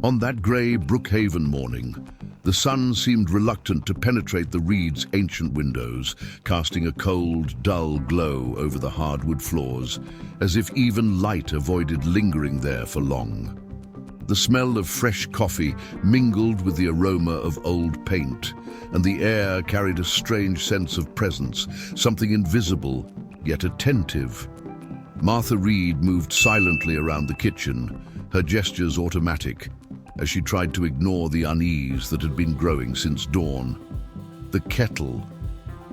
On that grey Brookhaven morning, the sun seemed reluctant to penetrate the Reed's ancient windows, casting a cold, dull glow over the hardwood floors, as if even light avoided lingering there for long. The smell of fresh coffee mingled with the aroma of old paint, and the air carried a strange sense of presence, something invisible, yet attentive. Martha Reed moved silently around the kitchen, her gestures automatic, as she tried to ignore the unease that had been growing since dawn. The kettle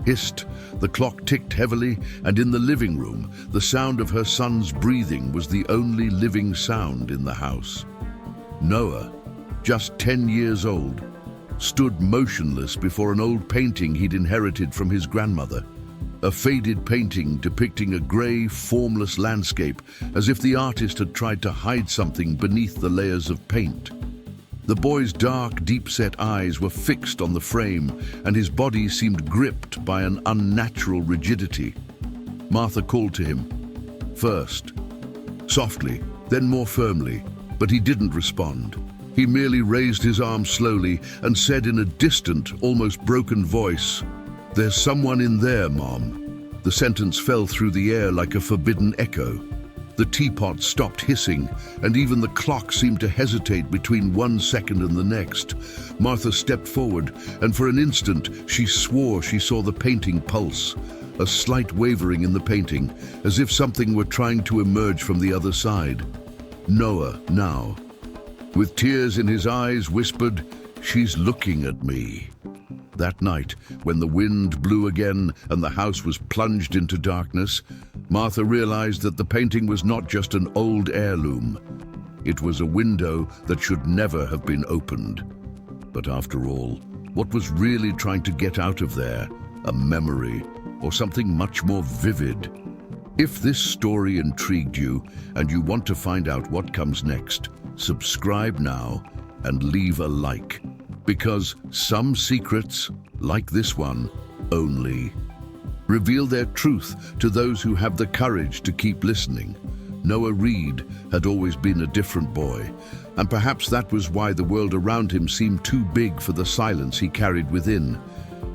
hissed, the clock ticked heavily, and in the living room, the sound of her son's breathing was the only living sound in the house. Noah, just 10 years old, stood motionless before an old painting he'd inherited from his grandmother. A faded painting depicting a grey, formless landscape, as if the artist had tried to hide something beneath the layers of paint. The boy's dark, deep-set eyes were fixed on the frame, and his body seemed gripped by an unnatural rigidity. Martha called to him, first, softly, then more firmly, but he didn't respond. He merely raised his arm slowly and said in a distant, almost broken voice, "There's someone in there, Mom." The sentence fell through the air like a forbidden echo. The teapot stopped hissing, and even the clock seemed to hesitate between 1 second and the next. Martha stepped forward, and for an instant she swore she saw the painting pulse, a slight wavering in the painting, as if something were trying to emerge from the other side. Noah, now, with tears in his eyes, whispered, "She's looking at me." That night, when the wind blew again and the house was plunged into darkness, Martha realized that the painting was not just an old heirloom. It was a window that should never have been opened. But after all, what was really trying to get out of there? A memory, or something much more vivid? If this story intrigued you and you want to find out what comes next, subscribe now and leave a like. Because some secrets, like this one, only reveal their truth to those who have the courage to keep listening. Noah Reed had always been a different boy, and perhaps that was why the world around him seemed too big for the silence he carried within.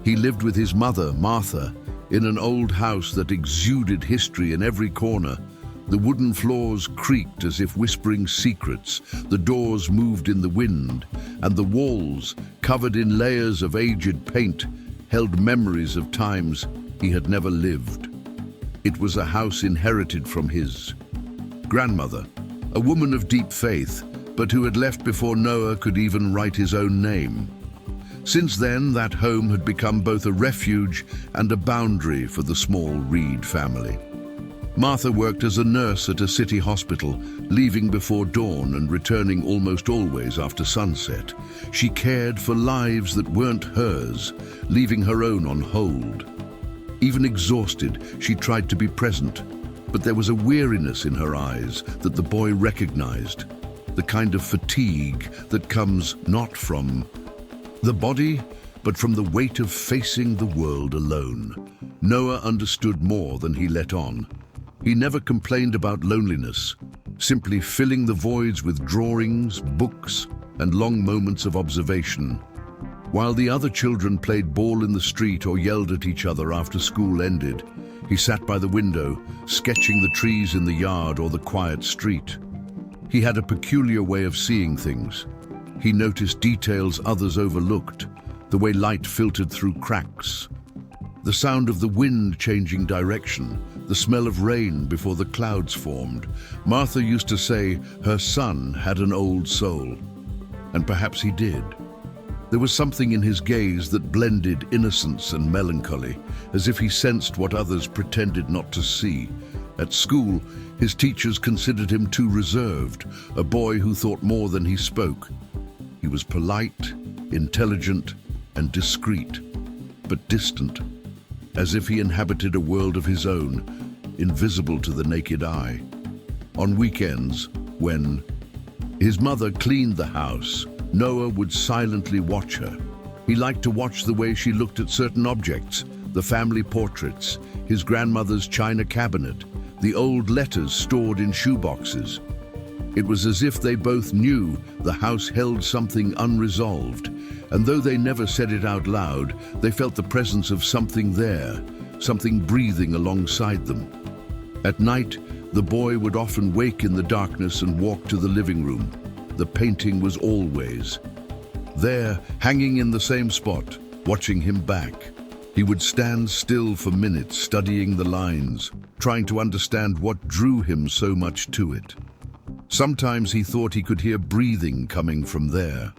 He lived with his mother, Martha, in an old house that exuded history in every corner. The wooden floors creaked as if whispering secrets, the doors moved in the wind, and the walls, covered in layers of aged paint, held memories of times he had never lived. It was a house inherited from his grandmother, a woman of deep faith, but who had left before Noah could even write his own name. Since then, that home had become both a refuge and a boundary for the small Reed family. Martha worked as a nurse at a city hospital, leaving before dawn and returning almost always after sunset. She cared for lives that weren't hers, leaving her own on hold. Even exhausted, she tried to be present, but there was a weariness in her eyes that the boy recognized, the kind of fatigue that comes not from the body, but from the weight of facing the world alone. Noah understood more than he let on. He never complained about loneliness, simply filling the voids with drawings, books, and long moments of observation. While the other children played ball in the street or yelled at each other after school ended, he sat by the window, sketching the trees in the yard or the quiet street. He had a peculiar way of seeing things. He noticed details others overlooked, the way light filtered through cracks, the sound of the wind changing direction, the smell of rain before the clouds formed. Martha used to say her son had an old soul, and perhaps he did. There was something in his gaze that blended innocence and melancholy, as if he sensed what others pretended not to see. At school, his teachers considered him too reserved, a boy who thought more than he spoke. He was polite, intelligent, and discreet, but distant, as if he inhabited a world of his own, invisible to the naked eye. On weekends, when his mother cleaned the house, Noah would silently watch her. He liked to watch the way she looked at certain objects, the family portraits, his grandmother's china cabinet, the old letters stored in shoeboxes. It was as if they both knew the house held something unresolved, and though they never said it out loud, they felt the presence of something there, something breathing alongside them. At night, the boy would often wake in the darkness and walk to the living room. The painting was always there, hanging in the same spot, watching him back. He would stand still for minutes, studying the lines, trying to understand what drew him so much to it. Sometimes he thought he could hear breathing coming from there.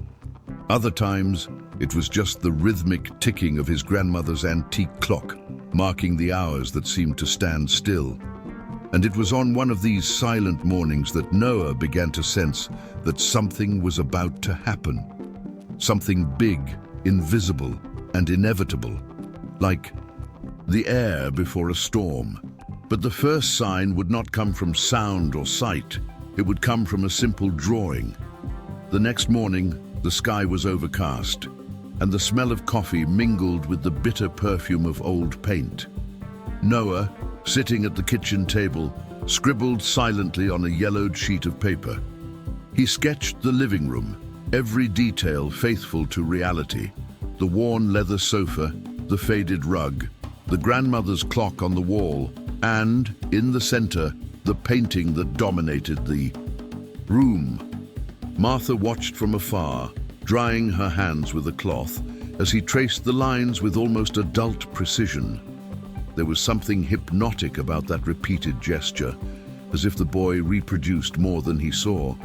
Other times, it was just the rhythmic ticking of his grandmother's antique clock, marking the hours that seemed to stand still. And it was on one of these silent mornings that Noah began to sense that something was about to happen. Something big, invisible, and inevitable, like the air before a storm. But the first sign would not come from sound or sight. It would come from a simple drawing. The next morning, the sky was overcast, and the smell of coffee mingled with the bitter perfume of old paint. Noah, sitting at the kitchen table, scribbled silently on a yellowed sheet of paper. He sketched the living room, every detail faithful to reality. The worn leather sofa, the faded rug, the grandmother's clock on the wall, and, in the center, the painting that dominated the room. Martha watched from afar, drying her hands with a cloth, as he traced the lines with almost adult precision. There was something hypnotic about that repeated gesture, as if the boy reproduced more than he saw,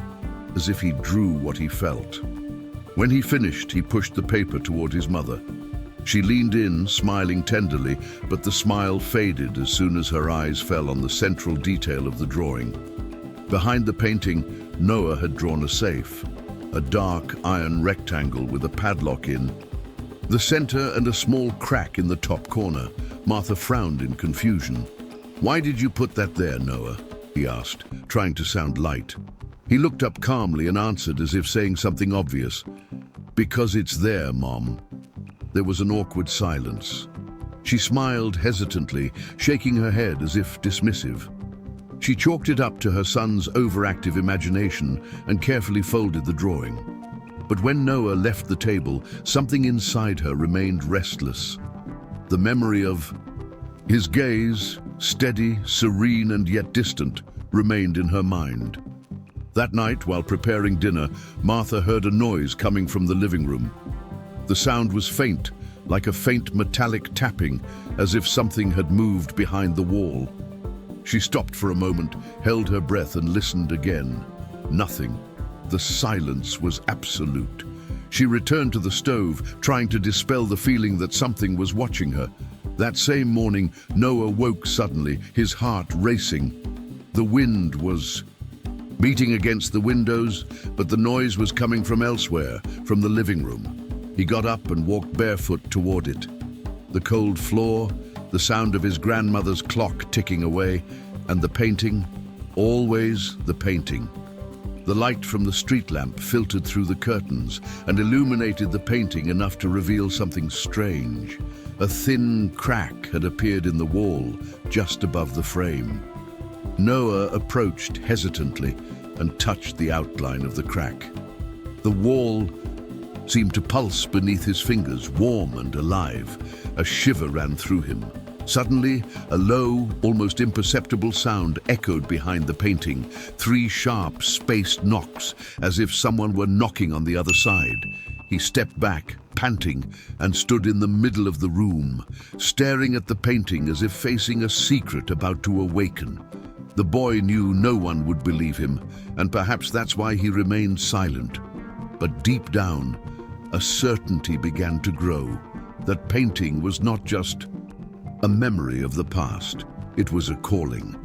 as if he drew what he felt. When he finished, he pushed the paper toward his mother. She leaned in, smiling tenderly, but the smile faded as soon as her eyes fell on the central detail of the drawing. Behind the painting, Noah had drawn a safe, a dark iron rectangle with a padlock in the center and a small crack in the top corner. Martha frowned in confusion. "Why did you put that there, Noah?" he asked, trying to sound light. He looked up calmly and answered as if saying something obvious. "Because it's there, Mom." There was an awkward silence. She smiled hesitantly, shaking her head as if dismissive. She chalked it up to her son's overactive imagination and carefully folded the drawing. But when Noah left the table, something inside her remained restless. The memory of his gaze, steady, serene, and yet distant, remained in her mind. That night, while preparing dinner, Martha heard a noise coming from the living room. The sound was faint, like a faint metallic tapping, as if something had moved behind the wall. She stopped for a moment, held her breath, and listened again. Nothing. The silence was absolute. She returned to the stove, trying to dispel the feeling that something was watching her. That same morning, Noah woke suddenly, his heart racing. The wind was beating against the windows, but the noise was coming from elsewhere, from the living room. He got up and walked barefoot toward it. The cold floor, the sound of his grandmother's clock ticking away, and the painting, always the painting. The light from the street lamp filtered through the curtains and illuminated the painting enough to reveal something strange. A thin crack had appeared in the wall, just above the frame. Noah approached hesitantly and touched the outline of the crack. The wall seemed to pulse beneath his fingers, warm and alive. A shiver ran through him. Suddenly, a low, almost imperceptible sound echoed behind the painting. 3 sharp, spaced knocks, as if someone were knocking on the other side. He stepped back, panting, and stood in the middle of the room, staring at the painting as if facing a secret about to awaken. The boy knew no one would believe him, and perhaps that's why he remained silent. But deep down, a certainty began to grow. That painting was not just a memory of the past. It was a calling.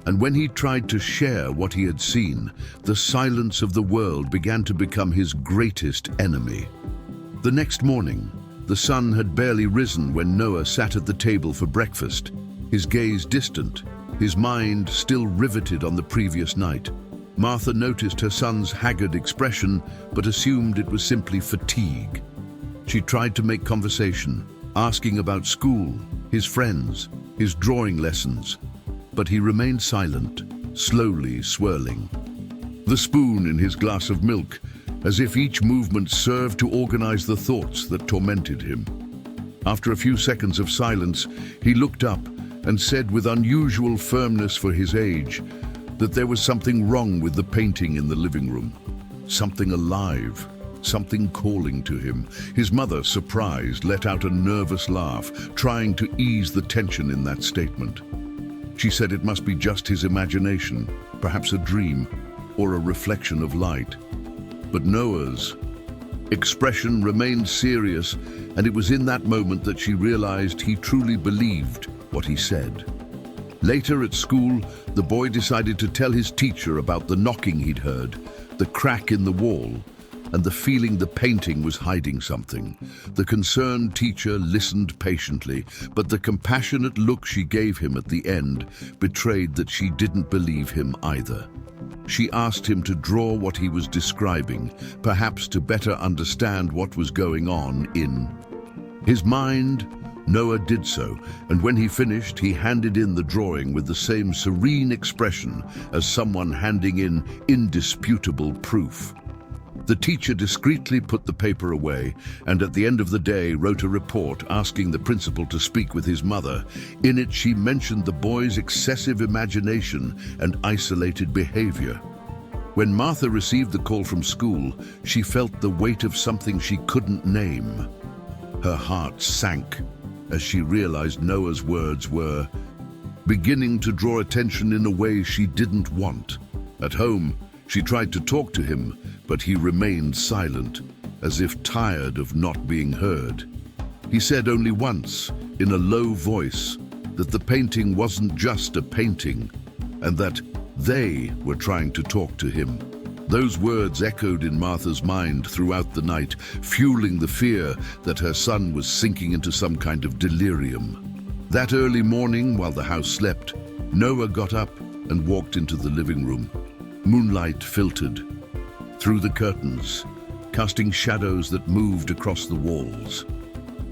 And when he tried to share what he had seen, the silence of the world began to become his greatest enemy. The next morning, the sun had barely risen when Noah sat at the table for breakfast, his gaze distant, his mind still riveted on the previous night. Martha noticed her son's haggard expression, but assumed it was simply fatigue. She tried to make conversation, asking about school, his friends, his drawing lessons, but he remained silent, slowly swirling. the spoon in his glass of milk, as if each movement served to organize the thoughts that tormented him. After a few seconds of silence, he looked up and said with unusual firmness for his age that there was something wrong with the painting in the living room. Something alive, something calling to him. His mother, surprised, let out a nervous laugh, trying to ease the tension in that statement. She said it must be just his imagination, perhaps a dream, or a reflection of light. But Noah's expression remained serious, and it was in that moment that she realized he truly believed what he said. Later at school, the boy decided to tell his teacher about the knocking he'd heard, the crack in the wall, and the feeling the painting was hiding something. The concerned teacher listened patiently, but the compassionate look she gave him at the end betrayed that she didn't believe him either. She asked him to draw what he was describing, perhaps to better understand what was going on in his mind. Noah did so, and when he finished, he handed in the drawing with the same serene expression as someone handing in indisputable proof. The teacher discreetly put the paper away, and at the end of the day wrote a report asking the principal to speak with his mother. In it, she mentioned the boy's excessive imagination and isolated behavior. When Martha received the call from school, she felt the weight of something she couldn't name. Her heart sank as she realized Noah's words were beginning to draw attention in a way she didn't want. At home, she tried to talk to him, but he remained silent, as if tired of not being heard. He said only once, in a low voice, that the painting wasn't just a painting, and that they were trying to talk to him. Those words echoed in Martha's mind throughout the night, fueling the fear that her son was sinking into some kind of delirium. That early morning, while the house slept, Noah got up and walked into the living room. Moonlight filtered through the curtains, casting shadows that moved across the walls.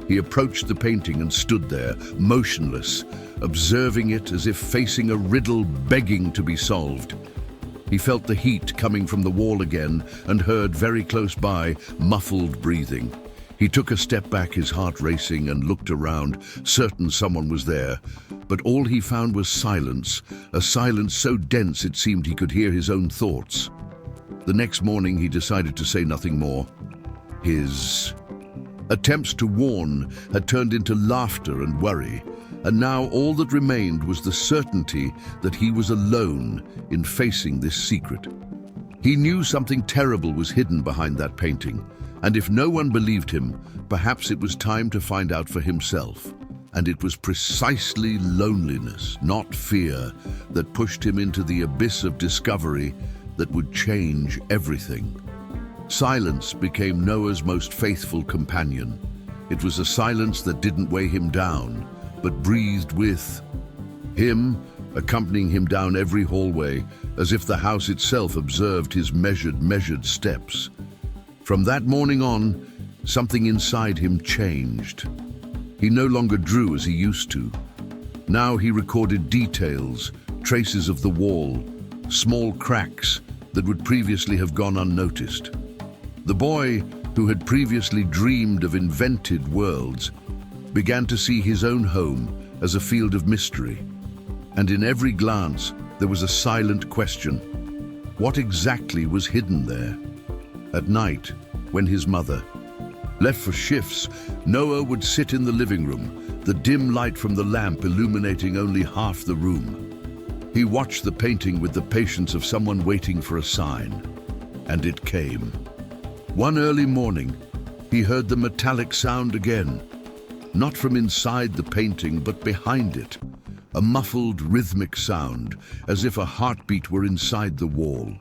He approached the painting and stood there, motionless, observing it as if facing a riddle begging to be solved. He felt the heat coming from the wall again and heard very close by muffled breathing. He took a step back, his heart racing, and looked around, certain someone was there. But all he found was silence, a silence so dense it seemed he could hear his own thoughts. The next morning he decided to say nothing more. His attempts to warn had turned into laughter and worry, and now all that remained was the certainty that he was alone in facing this secret. He knew something terrible was hidden behind that painting, and if no one believed him, perhaps it was time to find out for himself. And it was precisely loneliness, not fear, that pushed him into the abyss of discovery that would change everything. Silence became Noah's most faithful companion. It was a silence that didn't weigh him down, but breathed with him, accompanying him down every hallway, as if the house itself observed his measured steps. From that morning on, something inside him changed. He no longer drew as he used to. Now he recorded details, traces of the wall, small cracks that would previously have gone unnoticed. The boy, who had previously dreamed of invented worlds, began to see his own home as a field of mystery. And in every glance, there was a silent question. What exactly was hidden there? At night, when his mother left for shifts, Noah would sit in the living room, the dim light from the lamp illuminating only half the room. He watched the painting with the patience of someone waiting for a sign, and it came. One early morning, he heard the metallic sound again, not from inside the painting, but behind it, a muffled rhythmic sound, as if a heartbeat were inside the wall.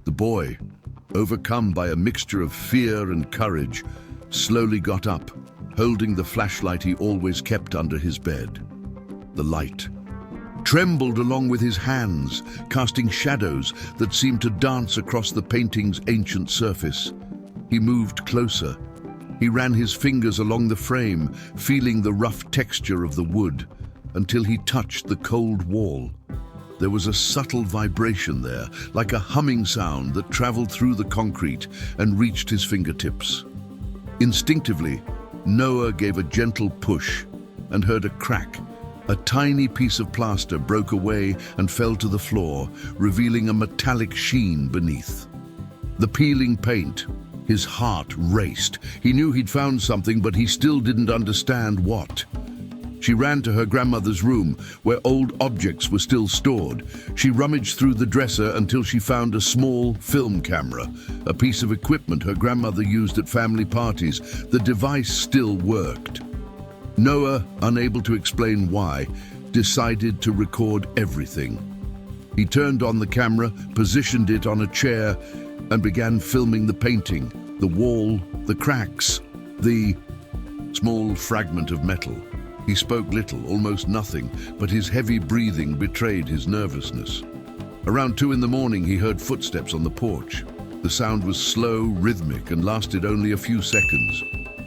The boy, overcome by a mixture of fear and courage, slowly got up, holding the flashlight he always kept under his bed. The light trembled along with his hands, casting shadows that seemed to dance across the painting's ancient surface. He moved closer. He ran his fingers along the frame, feeling the rough texture of the wood, until he touched the cold wall. There was a subtle vibration there, like a humming sound that traveled through the concrete and reached his fingertips. Instinctively, Noah gave a gentle push and heard a crack. A tiny piece of plaster broke away and fell to the floor, revealing a metallic sheen beneath. The peeling paint. His heart raced. He knew he'd found something, but he still didn't understand what. She ran to her grandmother's room, where old objects were still stored. She rummaged through the dresser until she found a small film camera, a piece of equipment her grandmother used at family parties. The device still worked. Noah, unable to explain why, decided to record everything. He turned on the camera, positioned it on a chair, and began filming the painting, the wall, the cracks, the small fragment of metal. He spoke little, almost nothing, but his heavy breathing betrayed his nervousness. Around 2 a.m, he heard footsteps on the porch. The sound was slow, rhythmic, and lasted only a few seconds.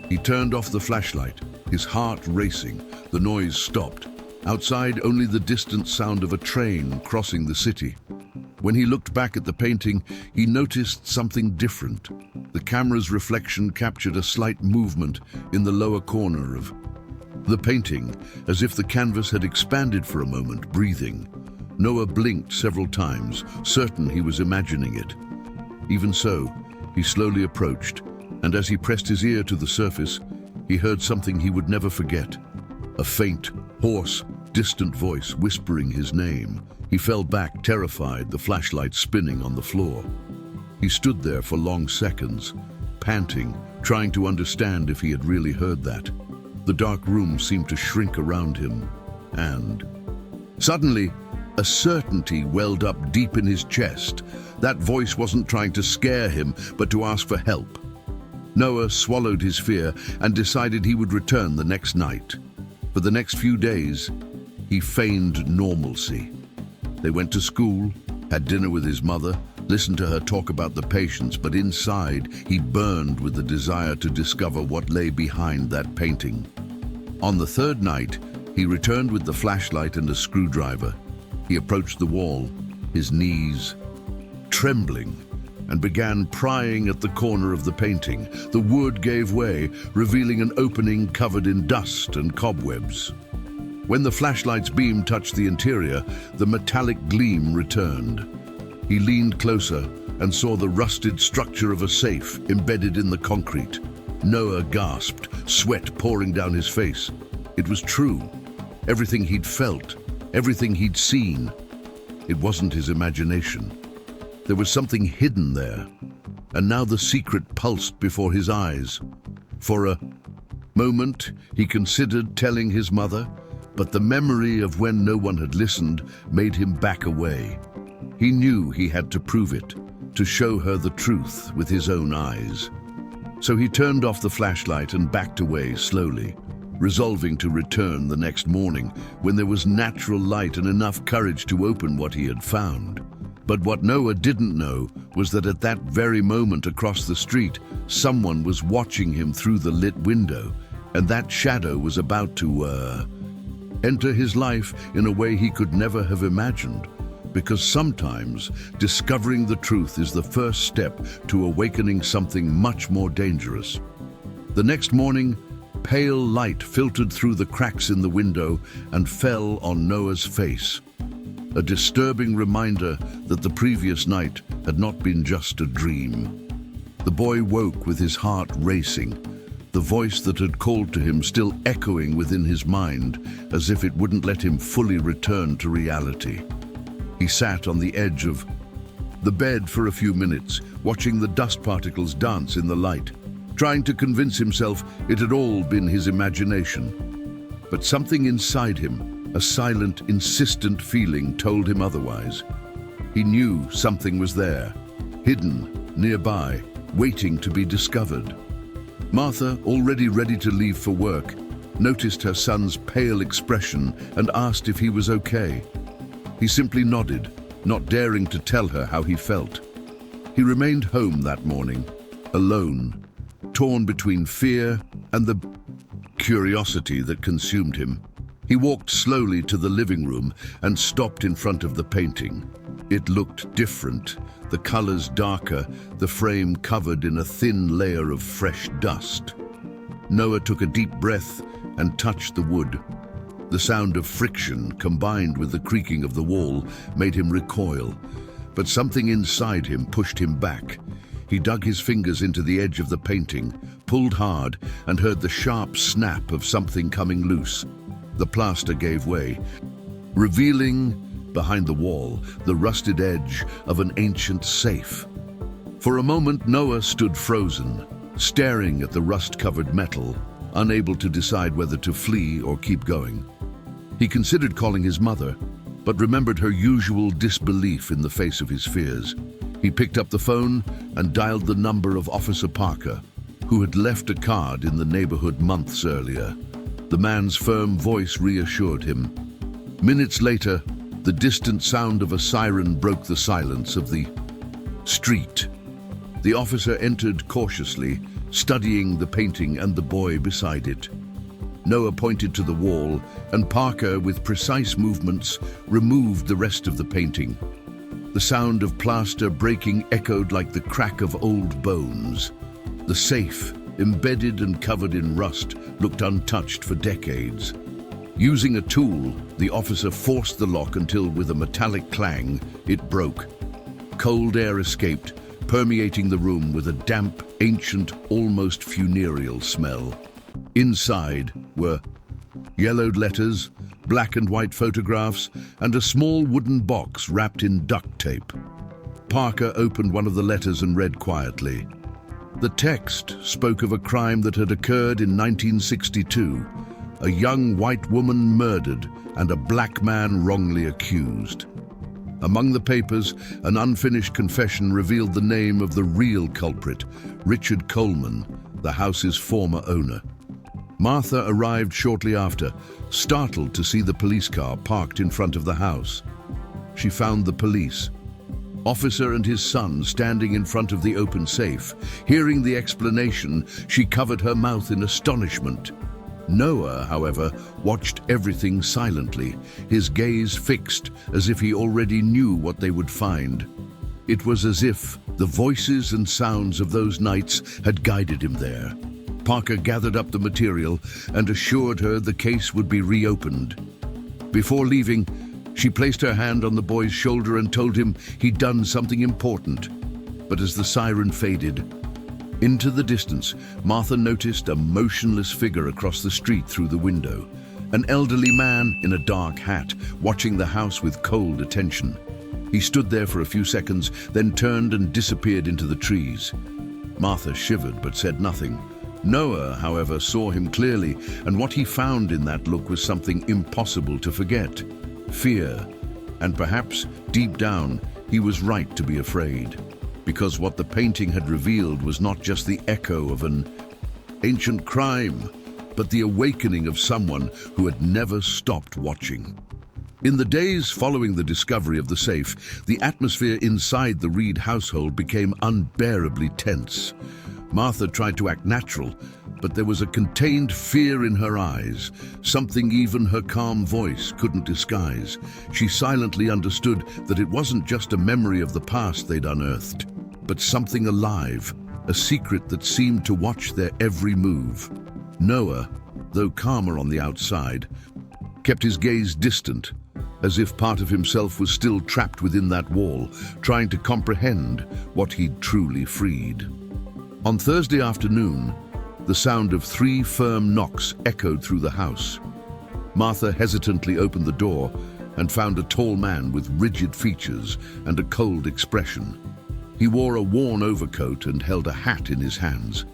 He turned off the flashlight, his heart racing. The noise stopped. Outside, only the distant sound of a train crossing the city. When he looked back at the painting, he noticed something different. The camera's reflection captured a slight movement in the lower corner of the painting, as if the canvas had expanded for a moment, breathing. Noah blinked several times, certain he was imagining it. Even so, he slowly approached, and as he pressed his ear to the surface, he heard something he would never forget. A faint, hoarse, distant voice whispering his name. He fell back, terrified, the flashlight spinning on the floor. He stood there for long seconds, panting, trying to understand if he had really heard that. The dark room seemed to shrink around him, and suddenly, a certainty welled up deep in his chest. That voice wasn't trying to scare him, but to ask for help. Noah swallowed his fear and decided he would return the next night. For the next few days, he feigned normalcy. They went to school, had dinner with his mother, listened to her talk about the patients, but inside, he burned with the desire to discover what lay behind that painting. On the 3rd night, he returned with the flashlight and a screwdriver. He approached the wall, his knees trembling, and began prying at the corner of the painting. The wood gave way, revealing an opening covered in dust and cobwebs. When the flashlight's beam touched the interior, the metallic gleam returned. He leaned closer and saw the rusted structure of a safe embedded in the concrete. Noah gasped, sweat pouring down his face. It was true. Everything he'd felt, everything he'd seen. It wasn't his imagination. There was something hidden there, and now the secret pulsed before his eyes. For a moment, he considered telling his mother, but the memory of when no one had listened made him back away. He knew he had to prove it, to show her the truth with his own eyes. So he turned off the flashlight and backed away slowly, resolving to return the next morning when there was natural light and enough courage to open what he had found. But what Noah didn't know was that at that very moment across the street, someone was watching him through the lit window, and that shadow was about to, enter his life in a way he could never have imagined. Because sometimes discovering the truth is the first step to awakening something much more dangerous. The next morning, pale light filtered through the cracks in the window and fell on Noah's face. A disturbing reminder that the previous night had not been just a dream. The boy woke with his heart racing, the voice that had called to him still echoing within his mind as if it wouldn't let him fully return to reality. He sat on the edge of the bed for a few minutes, watching the dust particles dance in the light, trying to convince himself it had all been his imagination. But something inside him, a silent, insistent feeling, told him otherwise. He knew something was there, hidden, nearby, waiting to be discovered. Martha, already ready to leave for work, noticed her son's pale expression and asked if he was okay. He simply nodded, not daring to tell her how he felt. He remained home that morning, alone, torn between fear and the curiosity that consumed him. He walked slowly to the living room and stopped in front of the painting. It looked different, the colors darker, the frame covered in a thin layer of fresh dust. Noah took a deep breath and touched the wood. The sound of friction, combined with the creaking of the wall, made him recoil, but something inside him pushed him back. He dug his fingers into the edge of the painting, pulled hard, and heard the sharp snap of something coming loose. The plaster gave way, revealing, behind the wall, the rusted edge of an ancient safe. For a moment, Noah stood frozen, staring at the rust-covered metal, unable to decide whether to flee or keep going. He considered calling his mother, but remembered her usual disbelief in the face of his fears. He picked up the phone and dialed the number of Officer Parker, who had left a card in the neighborhood months earlier. The man's firm voice reassured him. Minutes later, the distant sound of a siren broke the silence of the street. The officer entered cautiously, studying the painting and the boy beside it. Noah pointed to the wall, and Parker, with precise movements, removed the rest of the painting. The sound of plaster breaking echoed like the crack of old bones. The safe, embedded and covered in rust, looked untouched for decades. Using a tool, the officer forced the lock until, with a metallic clang, it broke. Cold air escaped, permeating the room with a damp, ancient, almost funereal smell. Inside were yellowed letters, black and white photographs, and a small wooden box wrapped in duct tape. Parker opened one of the letters and read quietly. The text spoke of a crime that had occurred in 1962, a young white woman murdered and a black man wrongly accused. Among the papers, an unfinished confession revealed the name of the real culprit, Richard Coleman, the house's former owner. Martha arrived shortly after, startled to see the police car parked in front of the house. She found the police, officer and his son, standing in front of the open safe. Hearing the explanation, she covered her mouth in astonishment. Noah, however, watched everything silently, his gaze fixed as if he already knew what they would find. It was as if the voices and sounds of those nights had guided him there. Parker gathered up the material and assured her the case would be reopened. Before leaving, she placed her hand on the boy's shoulder and told him he'd done something important. But as the siren faded, into the distance, Martha noticed a motionless figure across the street through the window. An elderly man in a dark hat, watching the house with cold attention. He stood there for a few seconds, then turned and disappeared into the trees. Martha shivered but said nothing. Noah, however, saw him clearly, and what he found in that look was something impossible to forget. Fear. And perhaps, deep down, he was right to be afraid. Because what the painting had revealed was not just the echo of an ancient crime, but the awakening of someone who had never stopped watching. In the days following the discovery of the safe, the atmosphere inside the Reed household became unbearably tense. Martha tried to act natural, but there was a contained fear in her eyes, something even her calm voice couldn't disguise. She silently understood that it wasn't just a memory of the past they'd unearthed, but something alive, a secret that seemed to watch their every move. Noah, though calmer on the outside, kept his gaze distant, as if part of himself was still trapped within that wall, trying to comprehend what he'd truly freed. On Thursday afternoon, the sound of 3 firm knocks echoed through the house. Martha hesitantly opened the door and found a tall man with rigid features and a cold expression. He wore a worn overcoat and held a hat in his hands.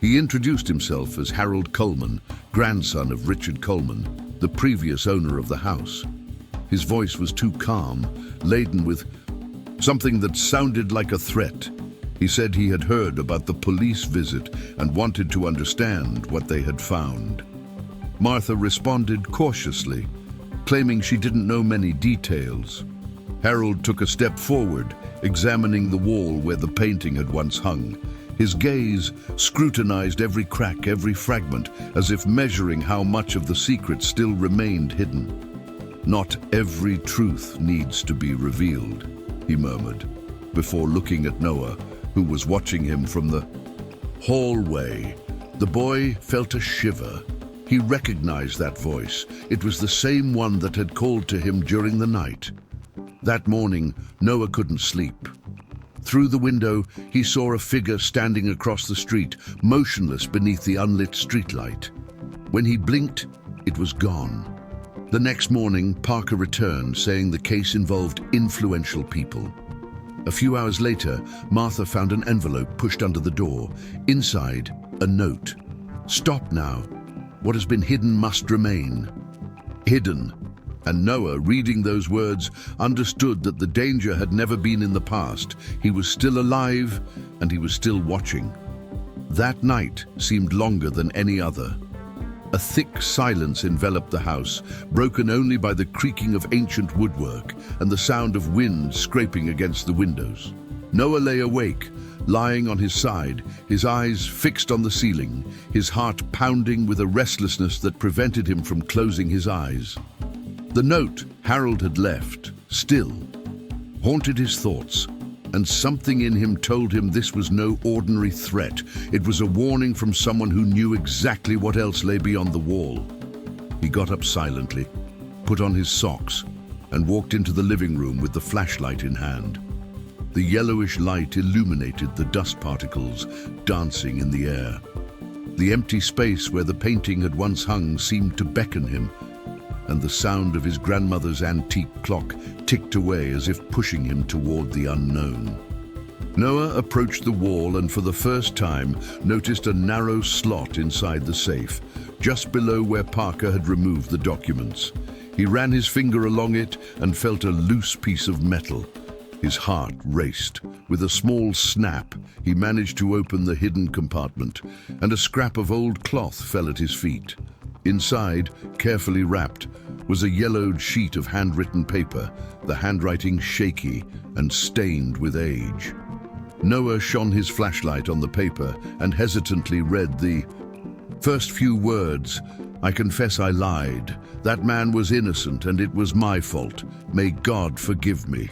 He introduced himself as Harold Coleman, grandson of Richard Coleman, the previous owner of the house. His voice was too calm, laden with something that sounded like a threat. He said he had heard about the police visit and wanted to understand what they had found. Martha responded cautiously, claiming she didn't know many details. Harold took a step forward, examining the wall where the painting had once hung. His gaze scrutinized every crack, every fragment, as if measuring how much of the secret still remained hidden. "Not every truth needs to be revealed," he murmured, before looking at Noah, who was watching him from the hallway. The boy felt a shiver. He recognized that voice. It was the same one that had called to him during the night. That morning, Noah couldn't sleep. Through the window, he saw a figure standing across the street, motionless beneath the unlit streetlight. When he blinked, it was gone. The next morning, Parker returned, saying the case involved influential people. A few hours later, Martha found an envelope pushed under the door. Inside, a note. "Stop now. What has been hidden must remain." Hidden. And Noah, reading those words, understood that the danger had never been in the past. He was still alive, and he was still watching. That night seemed longer than any other. A thick silence enveloped the house, broken only by the creaking of ancient woodwork and the sound of wind scraping against the windows. Noah lay awake, lying on his side, his eyes fixed on the ceiling, his heart pounding with a restlessness that prevented him from closing his eyes. The note Harold had left, still, haunted his thoughts, and something in him told him this was no ordinary threat. It was a warning from someone who knew exactly what else lay beyond the wall. He got up silently, put on his socks, and walked into the living room with the flashlight in hand. The yellowish light illuminated the dust particles dancing in the air. The empty space where the painting had once hung seemed to beckon him, and the sound of his grandmother's antique clock ticked away as if pushing him toward the unknown. Noah approached the wall and for the first time noticed a narrow slot inside the safe, just below where Parker had removed the documents. He ran his finger along it and felt a loose piece of metal. His heart raced. With a small snap, he managed to open the hidden compartment, and a scrap of old cloth fell at his feet. Inside, carefully wrapped, was a yellowed sheet of handwritten paper, the handwriting shaky and stained with age. Noah shone his flashlight on the paper and hesitantly read the first few words. "I confess I lied. That man was innocent and it was my fault. May God forgive me."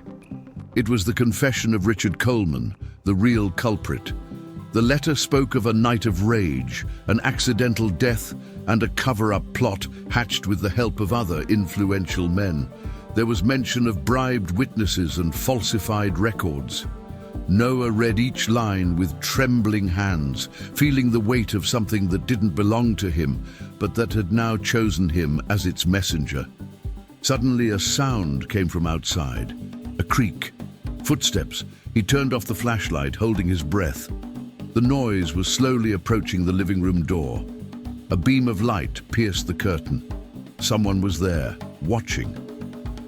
It was the confession of Richard Coleman, the real culprit. The letter spoke of a night of rage, an accidental death, and a cover-up plot hatched with the help of other influential men. There was mention of bribed witnesses and falsified records. Noah read each line with trembling hands, feeling the weight of something that didn't belong to him, but that had now chosen him as its messenger. Suddenly a sound came from outside, a creak, footsteps. He turned off the flashlight, holding his breath. The noise was slowly approaching the living room door. A beam of light pierced the curtain. Someone was there, watching.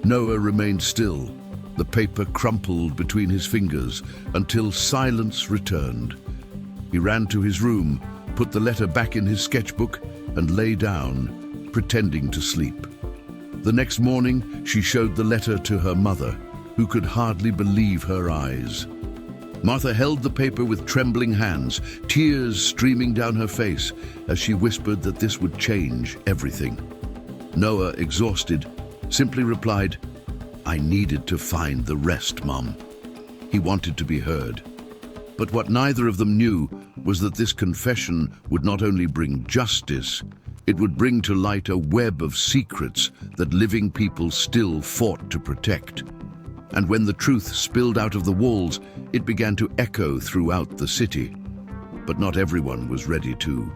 Noah remained still, the paper crumpled between his fingers, until silence returned. He ran to his room, put the letter back in his sketchbook, and lay down, pretending to sleep. The next morning, she showed the letter to her mother, who could hardly believe her eyes. Martha held the paper with trembling hands, tears streaming down her face as she whispered that this would change everything. Noah, exhausted, simply replied, "I needed to find the rest, Mom." He wanted to be heard. But what neither of them knew was that this confession would not only bring justice, it would bring to light a web of secrets that living people still fought to protect. And when the truth spilled out of the walls, it began to echo throughout the city. But not everyone was ready to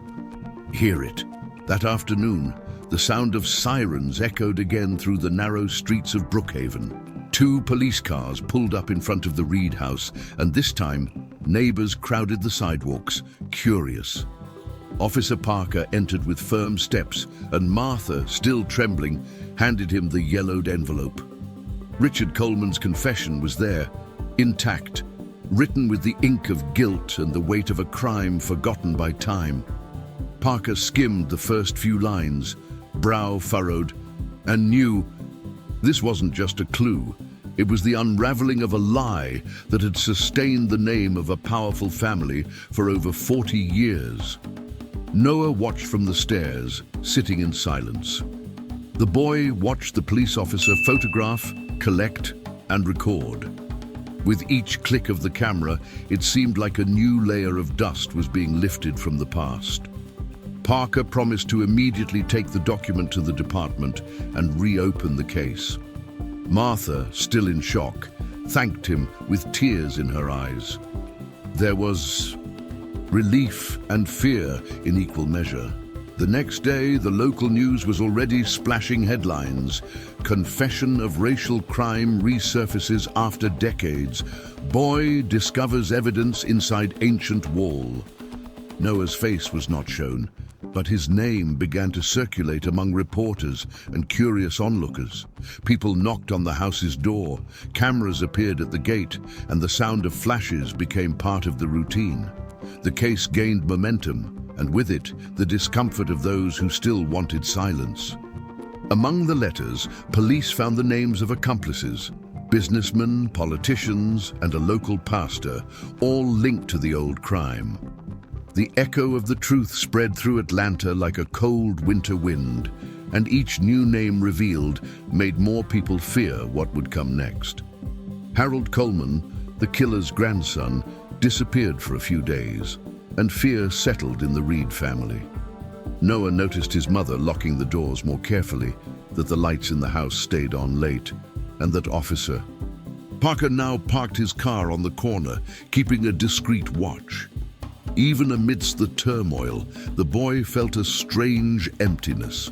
hear it. That afternoon, the sound of sirens echoed again through the narrow streets of Brookhaven. 2 police cars pulled up in front of the Reed house, and this time, neighbors crowded the sidewalks, curious. Officer Parker entered with firm steps, and Martha, still trembling, handed him the yellowed envelope. Richard Coleman's confession was there, intact, written with the ink of guilt and the weight of a crime forgotten by time. Parker skimmed the first few lines, brow furrowed, and knew this wasn't just a clue. It was the unraveling of a lie that had sustained the name of a powerful family for over 40 years. Noah watched from the stairs, sitting in silence. The boy watched the police officer photograph, collect, and record. With each click of the camera, it seemed like a new layer of dust was being lifted from the past. Parker promised to immediately take the document to the department and reopen the case. Martha, still in shock, thanked him with tears in her eyes. There was relief and fear in equal measure. The next day, the local news was already splashing headlines. Confession of racial crime resurfaces after decades. Boy discovers evidence inside ancient wall. Noah's face was not shown, but his name began to circulate among reporters and curious onlookers. People knocked on the house's door, cameras appeared at the gate, and the sound of flashes became part of the routine. The case gained momentum, and with it, the discomfort of those who still wanted silence. Among the letters, police found the names of accomplices, businessmen, politicians, and a local pastor, all linked to the old crime. The echo of the truth spread through Atlanta like a cold winter wind, and each new name revealed made more people fear what would come next. Harold Coleman, the killer's grandson, disappeared for a few days, and fear settled in the Reed family. Noah noticed his mother locking the doors more carefully, that the lights in the house stayed on late, and that Officer Parker now parked his car on the corner, keeping a discreet watch. Even amidst the turmoil, the boy felt a strange emptiness.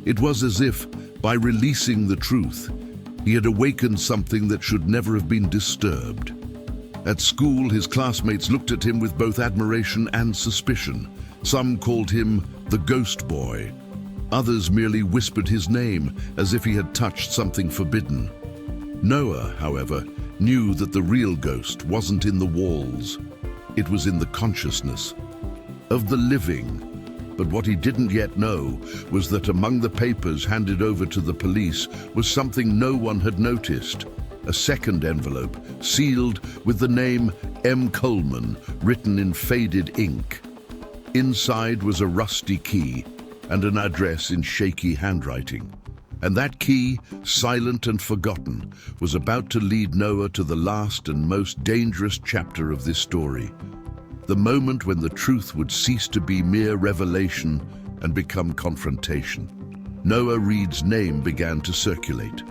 It was as if, by releasing the truth, he had awakened something that should never have been disturbed. At school, his classmates looked at him with both admiration and suspicion. Some called him the ghost boy. Others merely whispered his name as if he had touched something forbidden. Noah, however, knew that the real ghost wasn't in the walls. It was in the consciousness of the living. But what he didn't yet know was that among the papers handed over to the police was something no one had noticed. A second envelope, sealed with the name M. Coleman, written in faded ink. Inside was a rusty key and an address in shaky handwriting. And that key, silent and forgotten, was about to lead Noah to the last and most dangerous chapter of this story. The moment when the truth would cease to be mere revelation and become confrontation. Noah Reed's name began to circulate.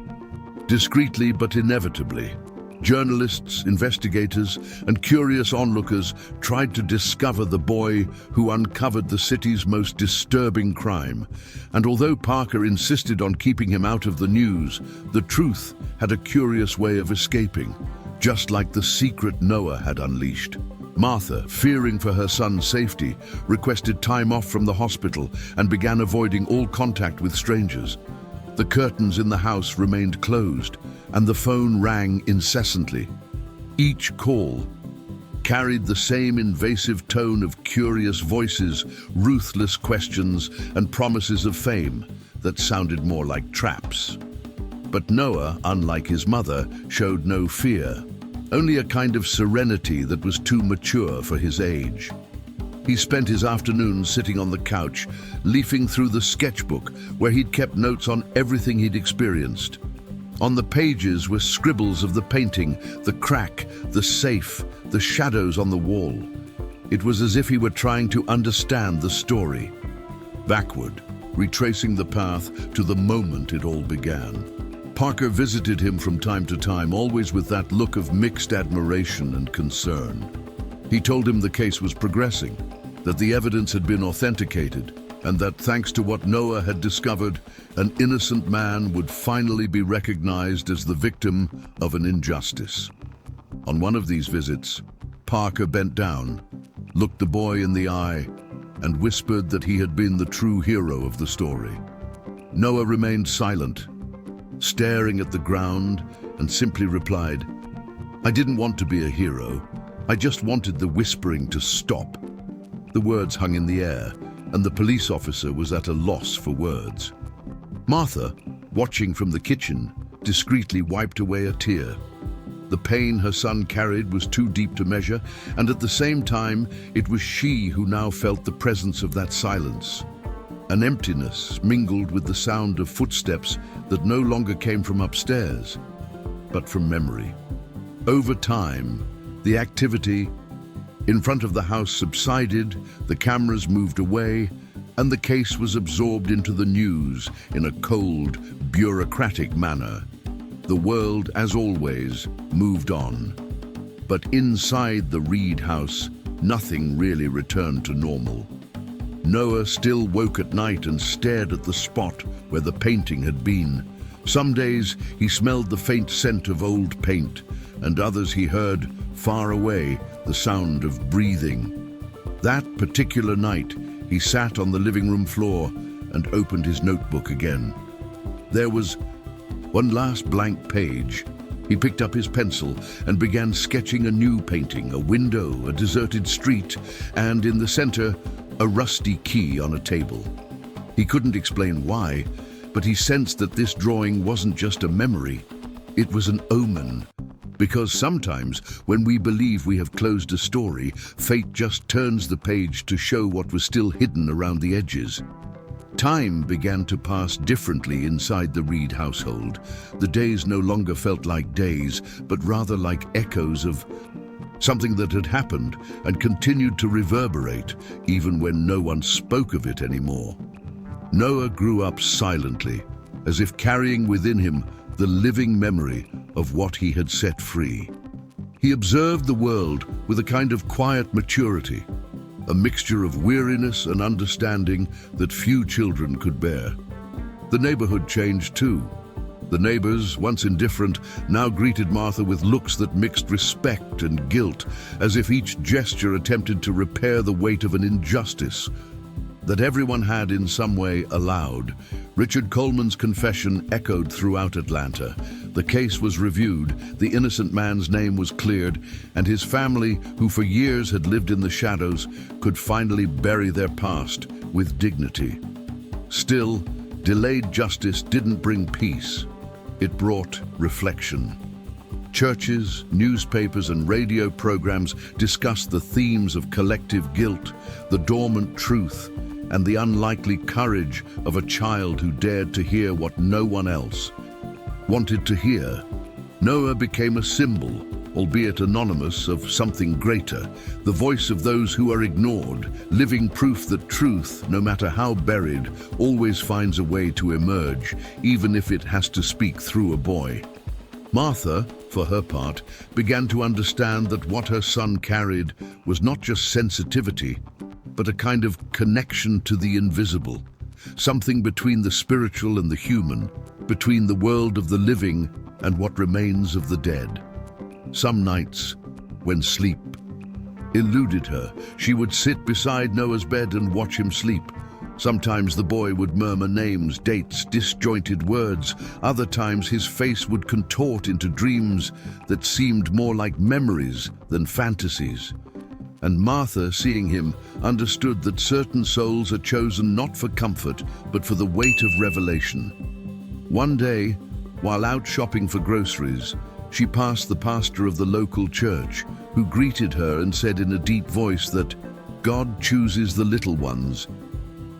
Discreetly but inevitably, journalists, investigators, and curious onlookers tried to discover the boy who uncovered the city's most disturbing crime. And although Parker insisted on keeping him out of the news, the truth had a curious way of escaping, just like the secret Noah had unleashed. Martha, fearing for her son's safety, requested time off from the hospital and began avoiding all contact with strangers. The curtains in the house remained closed, and the phone rang incessantly. Each call carried the same invasive tone of curious voices, ruthless questions, and promises of fame that sounded more like traps. But Noah, unlike his mother, showed no fear, only a kind of serenity that was too mature for his age. He spent his afternoons sitting on the couch, leafing through the sketchbook where he'd kept notes on everything he'd experienced. On the pages were scribbles of the painting, the crack, the safe, the shadows on the wall. It was as if he were trying to understand the story. Backward, retracing the path to the moment it all began. Parker visited him from time to time, always with that look of mixed admiration and concern. He told him the case was progressing, that the evidence had been authenticated, and that thanks to what Noah had discovered, an innocent man would finally be recognized as the victim of an injustice. On one of these visits, Parker bent down, looked the boy in the eye, and whispered that he had been the true hero of the story. Noah remained silent, staring at the ground, and simply replied, "I didn't want to be a hero. I just wanted the whispering to stop." The words hung in the air, and the police officer was at a loss for words. Martha, watching from the kitchen, discreetly wiped away a tear. The pain her son carried was too deep to measure, and at the same time, it was she who now felt the presence of that silence. An emptiness mingled with the sound of footsteps that no longer came from upstairs, but from memory. Over time, the activity in front of the house subsided, the cameras moved away, and the case was absorbed into the news in a cold, bureaucratic manner. The world, as always, moved on. But inside the Reed house, nothing really returned to normal. Noah still woke at night and stared at the spot where the painting had been. Some days he smelled the faint scent of old paint, and others he heard, far away, the sound of breathing. That particular night, he sat on the living room floor and opened his notebook again. There was one last blank page. He picked up his pencil and began sketching a new painting, a window, a deserted street, and in the center, a rusty key on a table. He couldn't explain why, but he sensed that this drawing wasn't just a memory, it was an omen. Because sometimes, when we believe we have closed a story, fate just turns the page to show what was still hidden around the edges. Time began to pass differently inside the Reed household. The days no longer felt like days, but rather like echoes of something that had happened and continued to reverberate, even when no one spoke of it anymore. Noah grew up silently, as if carrying within him the living memory of what he had set free. He observed the world with a kind of quiet maturity, a mixture of weariness and understanding that few children could bear. The neighborhood changed too. The neighbors, once indifferent, now greeted Martha with looks that mixed respect and guilt, as if each gesture attempted to repair the weight of an injustice that everyone had in some way allowed. Richard Coleman's confession echoed throughout Atlanta. The case was reviewed, the innocent man's name was cleared, and his family, who for years had lived in the shadows, could finally bury their past with dignity. Still, delayed justice didn't bring peace. It brought reflection. Churches, newspapers, and radio programs discussed the themes of collective guilt, the dormant truth, and the unlikely courage of a child who dared to hear what no one else wanted to hear. Noah became a symbol, albeit anonymous, of something greater, the voice of those who are ignored, living proof that truth, no matter how buried, always finds a way to emerge, even if it has to speak through a boy. Martha, for her part, began to understand that what her son carried was not just sensitivity, but a kind of connection to the invisible, something between the spiritual and the human, between the world of the living and what remains of the dead. Some nights, when sleep eluded her, she would sit beside Noah's bed and watch him sleep. Sometimes the boy would murmur names, dates, disjointed words. Other times his face would contort into dreams that seemed more like memories than fantasies. And Martha, seeing him, understood that certain souls are chosen not for comfort, but for the weight of revelation. One day, while out shopping for groceries, she passed the pastor of the local church, who greeted her and said in a deep voice that God chooses the little ones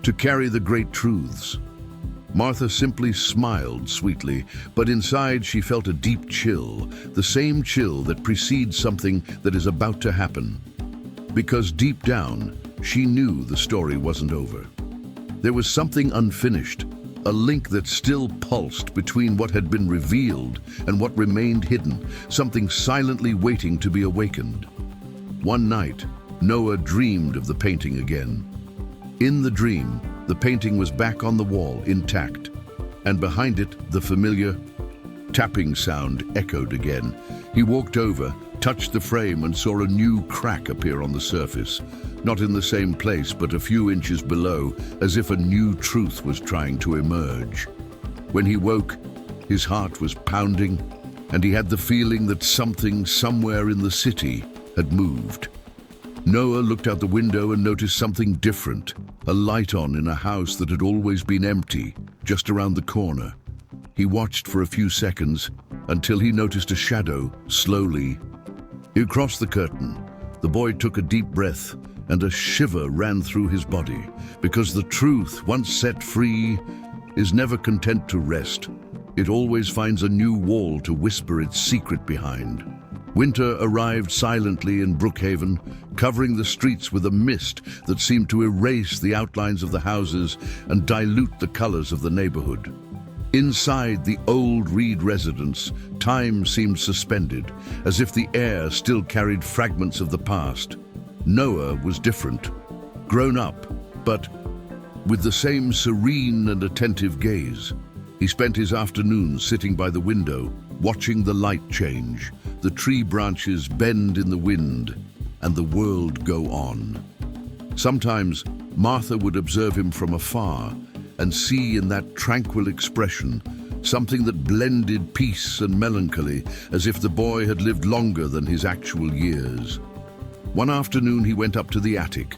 to carry the great truths. Martha simply smiled sweetly, but inside she felt a deep chill, the same chill that precedes something that is about to happen. Because deep down, she knew the story wasn't over. There was something unfinished, a link that still pulsed between what had been revealed and what remained hidden, something silently waiting to be awakened. One night, Noah dreamed of the painting again. In the dream, the painting was back on the wall, intact, and behind it, the familiar tapping sound echoed again. He walked over, touched the frame, and saw a new crack appear on the surface, not in the same place, but a few inches below, as if a new truth was trying to emerge. When he woke, his heart was pounding, and he had the feeling that something somewhere in the city had moved. Noah looked out the window and noticed something different, a light on in a house that had always been empty, just around the corner. He watched for a few seconds until he noticed a shadow slowly. Across the curtain, the boy took a deep breath and a shiver ran through his body, because the truth, once set free, is never content to rest. It always finds a new wall to whisper its secret behind. Winter arrived silently in Brookhaven, covering the streets with a mist that seemed to erase the outlines of the houses and dilute the colors of the neighborhood. Inside the old Reed residence, time seemed suspended, as if the air still carried fragments of the past. Noah was different, grown up, but with the same serene and attentive gaze. He spent his afternoons sitting by the window, watching the light change, the tree branches bend in the wind, and the world go on. Sometimes Martha would observe him from afar and see in that tranquil expression something that blended peace and melancholy, as if the boy had lived longer than his actual years. One afternoon he went up to the attic,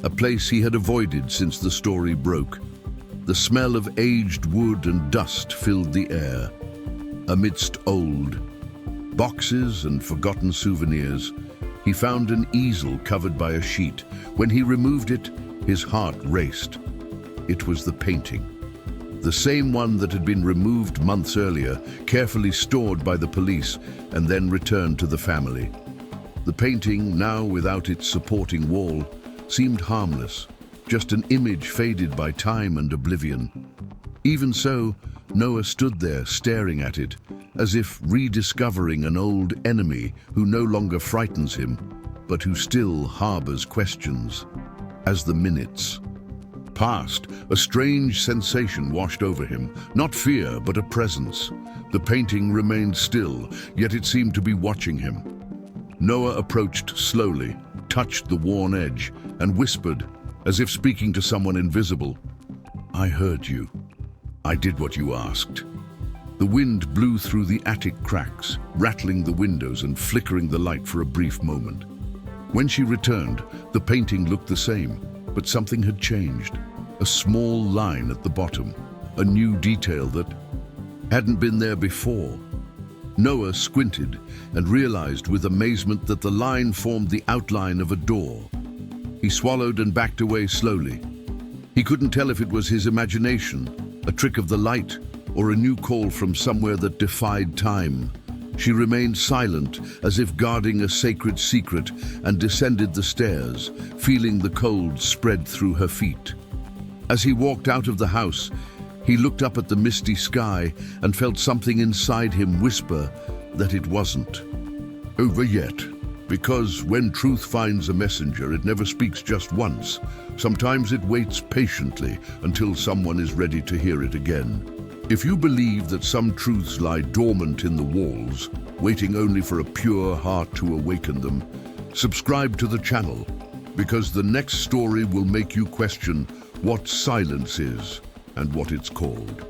a place he had avoided since the story broke. The smell of aged wood and dust filled the air. Amidst old boxes and forgotten souvenirs, he found an easel covered by a sheet. When he removed it, his heart raced. It was the painting, the same one that had been removed months earlier, carefully stored by the police and then returned to the family. The painting, now without its supporting wall, seemed harmless, just an image faded by time and oblivion. Even so, Noah stood there staring at it, as if rediscovering an old enemy who no longer frightens him, but who still harbors questions. As the minutes passed, a strange sensation washed over him, not fear, but a presence. The painting remained still, yet it seemed to be watching him. Noah approached slowly, touched the worn edge, and whispered, as if speaking to someone invisible, "I heard you. I did what you asked." The wind blew through the attic cracks, rattling the windows and flickering the light for a brief moment. When she returned, the painting looked the same, but something had changed. A small line at the bottom, a new detail that hadn't been there before. Noah squinted and realized with amazement that the line formed the outline of a door. He swallowed and backed away slowly. He couldn't tell if it was his imagination, a trick of the light, or a new call from somewhere that defied time. She remained silent, as if guarding a sacred secret, and descended the stairs, feeling the cold spread through her feet. As he walked out of the house, he looked up at the misty sky and felt something inside him whisper that it wasn't over yet. Because when truth finds a messenger, it never speaks just once. Sometimes it waits patiently until someone is ready to hear it again. If you believe that some truths lie dormant in the walls, waiting only for a pure heart to awaken them, subscribe to the channel, because the next story will make you question what silence is and what it's called.